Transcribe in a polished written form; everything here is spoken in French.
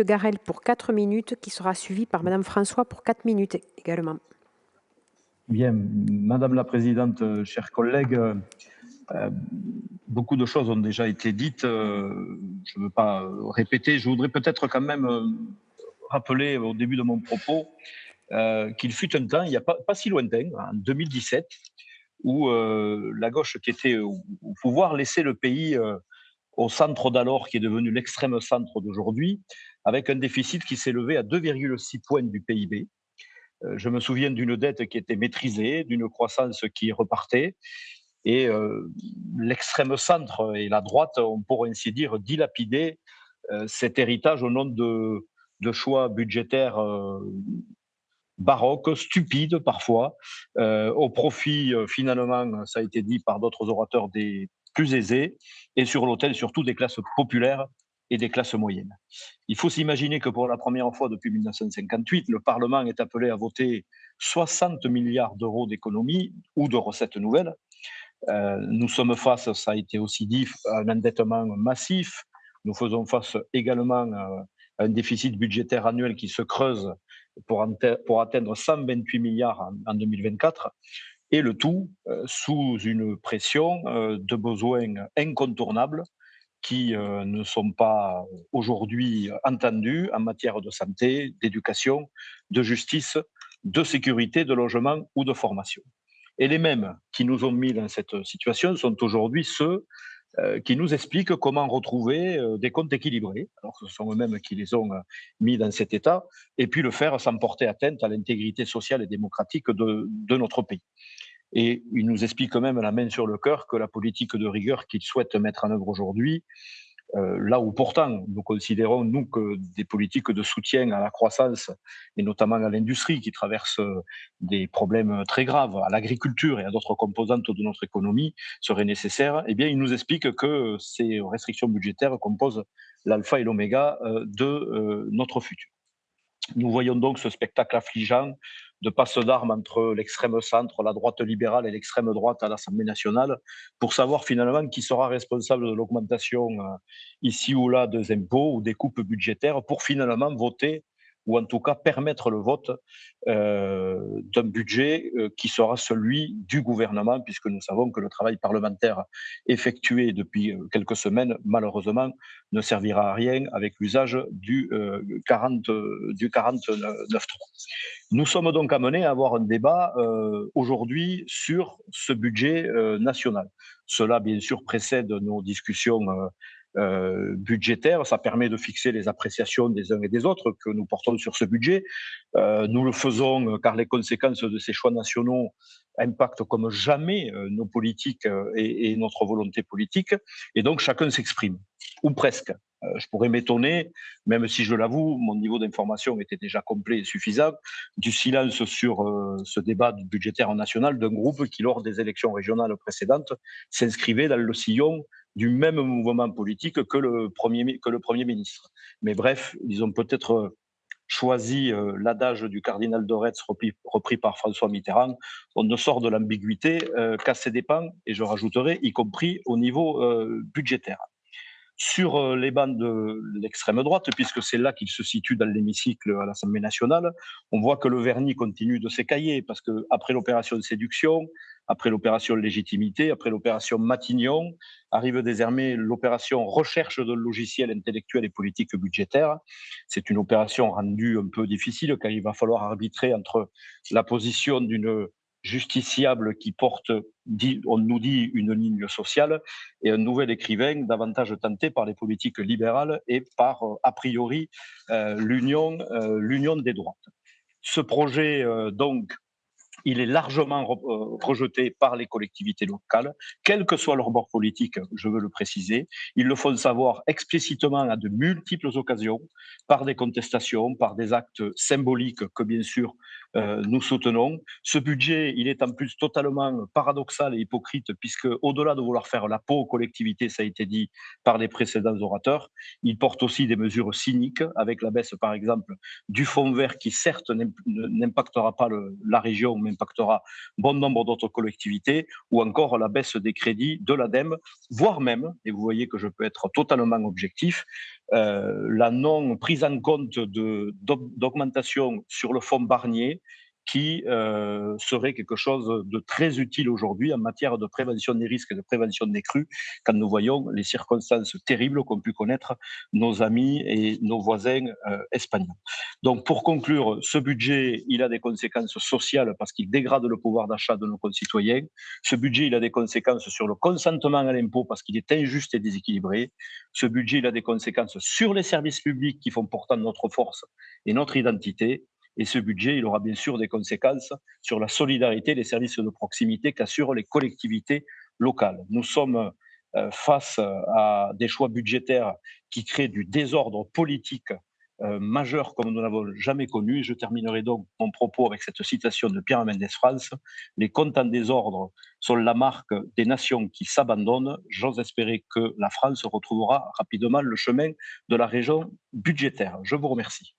Garel pour 4 minutes, qui sera suivi par Madame François pour 4 minutes également. Bien, Madame la Présidente, chers collègues, beaucoup de choses ont déjà été dites. Je ne veux pas répéter. Je voudrais peut-être quand même rappeler au début de mon propos qu'il fut un temps, il n'y a pas si lointain, en 2017, où la gauche qui était au pouvoir laissait le pays au centre d'alors, qui est devenu l'extrême centre d'aujourd'hui, avec un déficit qui s'est levé à 2,6 points du PIB. Je me souviens d'une dette qui était maîtrisée, d'une croissance qui repartait, et l'extrême centre et la droite ont, pour ainsi dire, dilapidé cet héritage au nom de choix budgétaires baroques, stupides parfois, au profit finalement, ça a été dit par d'autres orateurs, des plus aisés, et sur l'autel surtout des classes populaires et des classes moyennes. Il faut s'imaginer que pour la première fois depuis 1958, le Parlement est appelé à voter 60 milliards d'euros d'économies ou de recettes nouvelles. Nous sommes face, ça a été aussi dit, à un endettement massif. Nous faisons face également à un déficit budgétaire annuel qui se creuse pour atteindre 128 milliards en 2024, et le tout sous une pression de besoins incontournables qui ne sont pas aujourd'hui entendus en matière de santé, d'éducation, de justice, de sécurité, de logement ou de formation. Et les mêmes qui nous ont mis dans cette situation sont aujourd'hui ceux qui nous expliquent comment retrouver des comptes équilibrés, alors que ce sont eux-mêmes qui les ont mis dans cet état, et puis le faire sans porter atteinte à l'intégrité sociale et démocratique de notre pays. Et ils nous expliquent même la main sur le cœur que la politique de rigueur qu'ils souhaitent mettre en œuvre aujourd'hui, là où pourtant nous considérons, nous, que des politiques de soutien à la croissance, et notamment à l'industrie qui traverse des problèmes très graves, à l'agriculture et à d'autres composantes de notre économie, seraient nécessaires, eh bien, ils nous expliquent que ces restrictions budgétaires composent l'alpha et l'oméga de notre futur. Nous voyons donc ce spectacle affligeant de passe d'armes entre l'extrême centre, la droite libérale et l'extrême droite à l'Assemblée nationale, pour savoir finalement qui sera responsable de l'augmentation ici ou là des impôts ou des coupes budgétaires, pour finalement voter, ou en tout cas permettre le vote d'un budget qui sera celui du gouvernement, puisque nous savons que le travail parlementaire effectué depuis quelques semaines, malheureusement, ne servira à rien avec l'usage du 49.3. Nous sommes donc amenés à avoir un débat aujourd'hui sur ce budget national. Cela, bien sûr, précède nos discussions budgétaires. Ça permet de fixer les appréciations des uns et des autres que nous portons sur ce budget. Nous le faisons car les conséquences de ces choix nationaux impactent comme jamais nos politiques et notre volonté politique. Et donc, chacun s'exprime, ou presque. Je pourrais m'étonner, même si je l'avoue, mon niveau d'information était déjà complet et suffisant, du silence sur ce débat budgétaire national d'un groupe qui, lors des élections régionales précédentes, s'inscrivait dans le sillon du même mouvement politique que le Premier ministre. Mais bref, ils ont peut-être choisi l'adage du cardinal de Retz repris par François Mitterrand: on ne sort de l'ambiguïté qu'à ses dépens, et je rajouterai, y compris au niveau budgétaire. Sur les bancs de l'extrême droite, puisque c'est là qu'il se situe dans l'hémicycle à l'Assemblée nationale, on voit que le vernis continue de s'écailler, parce qu'après l'opération séduction, après l'opération légitimité, après l'opération Matignon, arrive désormais l'opération recherche de logiciels intellectuels et politiques budgétaires. C'est une opération rendue un peu difficile, car il va falloir arbitrer entre la position d'une justiciable qui porte, on nous dit, une ligne sociale, et un nouvel écrivain davantage tenté par les politiques libérales et par, a priori, l'union des droites. Ce projet, donc, il est largement rejeté par les collectivités locales, quel que soit leur bord politique, je veux le préciser. Ils le font savoir explicitement à de multiples occasions, par des contestations, par des actes symboliques que, bien sûr, nous soutenons. Ce budget, il est en plus totalement paradoxal et hypocrite, puisque, au-delà de vouloir faire la peau aux collectivités, ça a été dit par les précédents orateurs, il porte aussi des mesures cyniques, avec la baisse, par exemple, du fonds vert, qui certes n'impactera pas la région, mais impactera bon nombre d'autres collectivités, ou encore la baisse des crédits de l'ADEME, voire même, et vous voyez que je peux être totalement objectif, la non prise en compte d'augmentation sur le fonds Barnier qui serait quelque chose de très utile aujourd'hui en matière de prévention des risques et de prévention des crues, quand nous voyons les circonstances terribles qu'ont pu connaître nos amis et nos voisins espagnols. Donc pour conclure, ce budget, il a des conséquences sociales parce qu'il dégrade le pouvoir d'achat de nos concitoyens. Ce budget, il a des conséquences sur le consentement à l'impôt parce qu'il est injuste et déséquilibré. Ce budget, il a des conséquences sur les services publics qui font pourtant notre force et notre identité. Et ce budget, il aura bien sûr des conséquences sur la solidarité des services de proximité qu'assurent les collectivités locales. Nous sommes face à des choix budgétaires qui créent du désordre politique majeur comme nous n'avons jamais connu. Et je terminerai donc mon propos avec cette citation de Pierre Mendès France. Les comptes en désordre sont la marque des nations qui s'abandonnent. J'ose espérer que la France retrouvera rapidement le chemin de la région budgétaire. Je vous remercie.